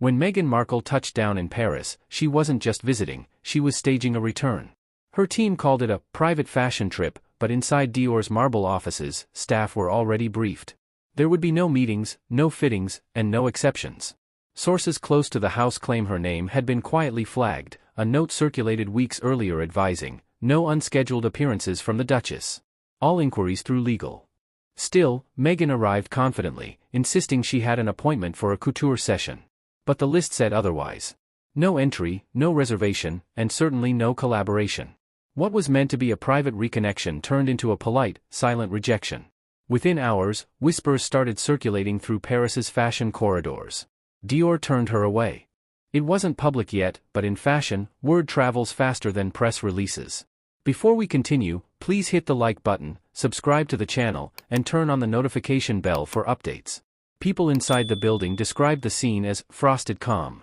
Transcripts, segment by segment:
When Meghan Markle touched down in Paris, she wasn't just visiting, she was staging a return. Her team called it a private fashion trip, but inside Dior's marble offices, staff were already briefed. There would be no meetings, no fittings, and no exceptions. Sources close to the house claim her name had been quietly flagged, a note circulated weeks earlier advising, no unscheduled appearances from the Duchess. All inquiries through legal. Still, Meghan arrived confidently, insisting she had an appointment for a couture session. But the list said otherwise. No entry, no reservation, and certainly no collaboration. What was meant to be a private reconnection turned into a polite, silent rejection. Within hours, whispers started circulating through Paris's fashion corridors. Dior turned her away. It wasn't public yet, but in fashion, word travels faster than press releases. Before we continue, please hit the like button, subscribe to the channel, and turn on the notification bell for updates. People inside the building described the scene as frosted calm.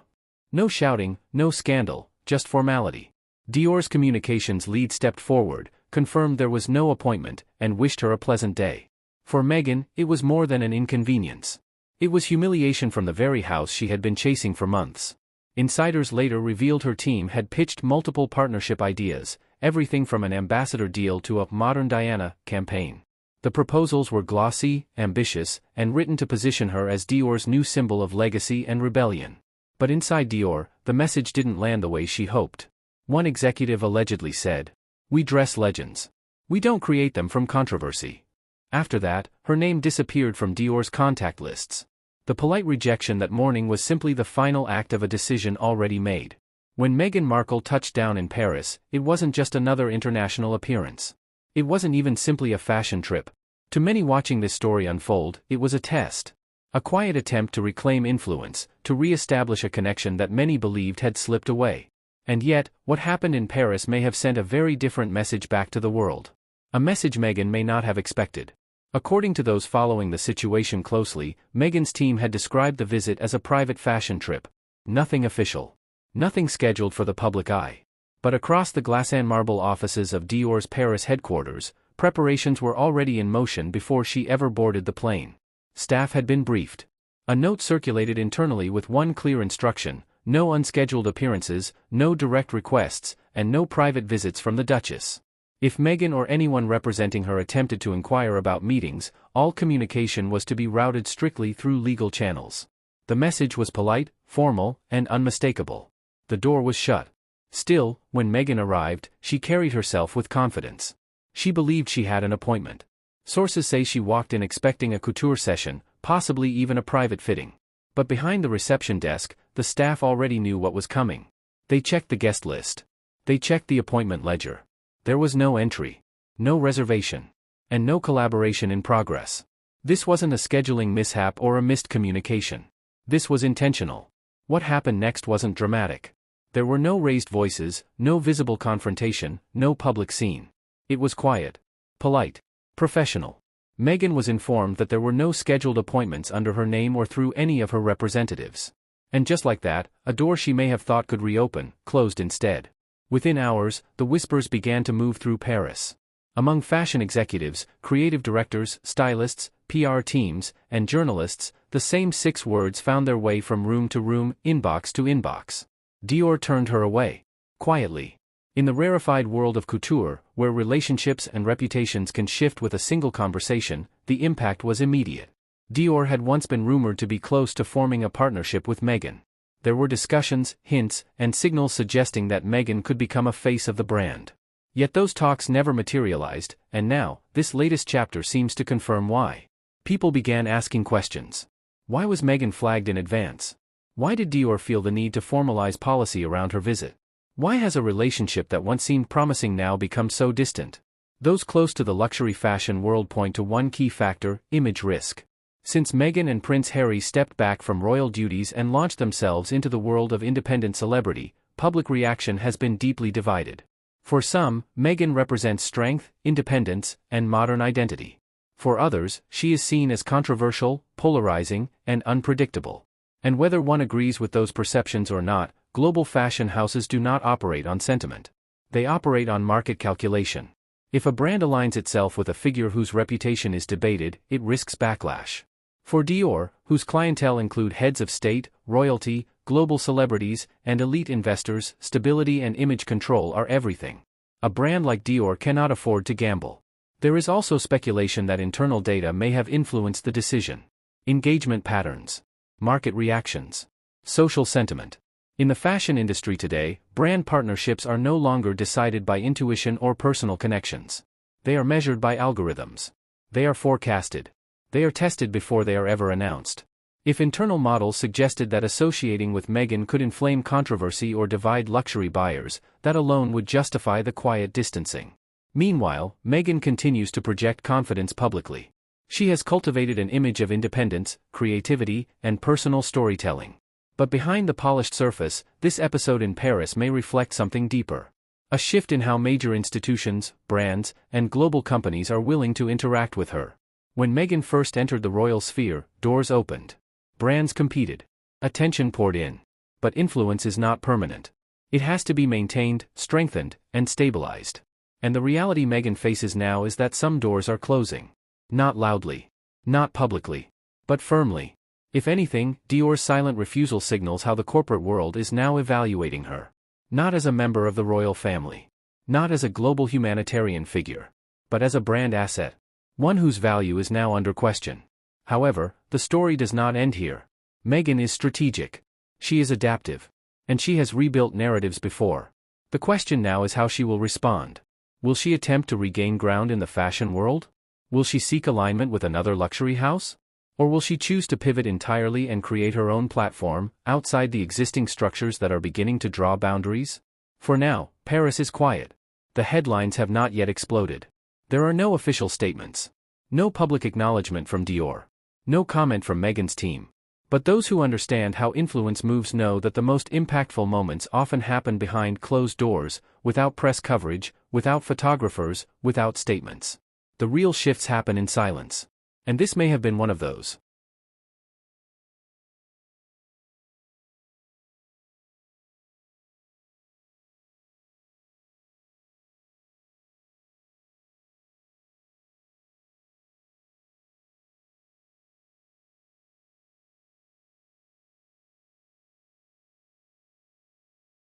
No shouting, no scandal, just formality. Dior's communications lead stepped forward, confirmed there was no appointment, and wished her a pleasant day. For Meghan, it was more than an inconvenience. It was humiliation from the very house she had been chasing for months. Insiders later revealed her team had pitched multiple partnership ideas, everything from an ambassador deal to a modern Diana campaign. The proposals were glossy, ambitious, and written to position her as Dior's new symbol of legacy and rebellion. But inside Dior, the message didn't land the way she hoped. One executive allegedly said, "We dress legends. We don't create them from controversy." After that, her name disappeared from Dior's contact lists. The polite rejection that morning was simply the final act of a decision already made. When Meghan Markle touched down in Paris, it wasn't just another international appearance. It wasn't even simply a fashion trip. To many watching this story unfold, it was a test. A quiet attempt to reclaim influence, to re-establish a connection that many believed had slipped away. And yet, what happened in Paris may have sent a very different message back to the world. A message Meghan may not have expected. According to those following the situation closely, Meghan's team had described the visit as a private fashion trip. Nothing official. Nothing scheduled for the public eye. But across the glass and marble offices of Dior's Paris headquarters, preparations were already in motion before she ever boarded the plane. Staff had been briefed. A note circulated internally with one clear instruction: no unscheduled appearances, no direct requests, and no private visits from the Duchess. If Meghan or anyone representing her attempted to inquire about meetings, all communication was to be routed strictly through legal channels. The message was polite, formal, and unmistakable. The door was shut. Still, when Meghan arrived, she carried herself with confidence. She believed she had an appointment. Sources say she walked in expecting a couture session, possibly even a private fitting. But behind the reception desk, the staff already knew what was coming. They checked the guest list. They checked the appointment ledger. There was no entry, no reservation, and no collaboration in progress. This wasn't a scheduling mishap or a missed communication. This was intentional. What happened next wasn't dramatic. There were no raised voices, no visible confrontation, no public scene. It was quiet, polite, professional. Meghan was informed that there were no scheduled appointments under her name or through any of her representatives. And just like that, a door she may have thought could reopen, closed instead. Within hours, the whispers began to move through Paris. Among fashion executives, creative directors, stylists, PR teams, and journalists, the same 6 words found their way from room to room, inbox to inbox. Dior turned her away. Quietly. In the rarefied world of couture, where relationships and reputations can shift with a single conversation, the impact was immediate. Dior had once been rumored to be close to forming a partnership with Meghan. There were discussions, hints, and signals suggesting that Meghan could become a face of the brand. Yet those talks never materialized, and now, this latest chapter seems to confirm why. People began asking questions. Why was Meghan flagged in advance? Why did Dior feel the need to formalize policy around her visit? Why has a relationship that once seemed promising now become so distant? Those close to the luxury fashion world point to one key factor: image risk. Since Meghan and Prince Harry stepped back from royal duties and launched themselves into the world of independent celebrity, public reaction has been deeply divided. For some, Meghan represents strength, independence, and modern identity. For others, she is seen as controversial, polarizing, and unpredictable. And whether one agrees with those perceptions or not, global fashion houses do not operate on sentiment. They operate on market calculation. If a brand aligns itself with a figure whose reputation is debated, it risks backlash. For Dior, whose clientele include heads of state, royalty, global celebrities, and elite investors, stability and image control are everything. A brand like Dior cannot afford to gamble. There is also speculation that internal data may have influenced the decision. Engagement patterns, market reactions, social sentiment. In the fashion industry today, brand partnerships are no longer decided by intuition or personal connections. They are measured by algorithms. They are forecasted. They are tested before they are ever announced. If internal models suggested that associating with Meghan could inflame controversy or divide luxury buyers, that alone would justify the quiet distancing. Meanwhile, Meghan continues to project confidence publicly. She has cultivated an image of independence, creativity, and personal storytelling. But behind the polished surface, this episode in Paris may reflect something deeper. A shift in how major institutions, brands, and global companies are willing to interact with her. When Meghan first entered the royal sphere, doors opened. Brands competed. Attention poured in. But influence is not permanent. It has to be maintained, strengthened, and stabilized. And the reality Meghan faces now is that some doors are closing. Not loudly. Not publicly. But firmly. If anything, Dior's silent refusal signals how the corporate world is now evaluating her. Not as a member of the royal family. Not as a global humanitarian figure. But as a brand asset. One whose value is now under question. However, the story does not end here. Meghan is strategic. She is adaptive. And she has rebuilt narratives before. The question now is how she will respond. Will she attempt to regain ground in the fashion world? Will she seek alignment with another luxury house? Or will she choose to pivot entirely and create her own platform, outside the existing structures that are beginning to draw boundaries? For now, Paris is quiet. The headlines have not yet exploded. There are no official statements. No public acknowledgement from Dior. No comment from Meghan's team. But those who understand how influence moves know that the most impactful moments often happen behind closed doors, without press coverage, without photographers, without statements. The real shifts happen in silence. And this may have been one of those.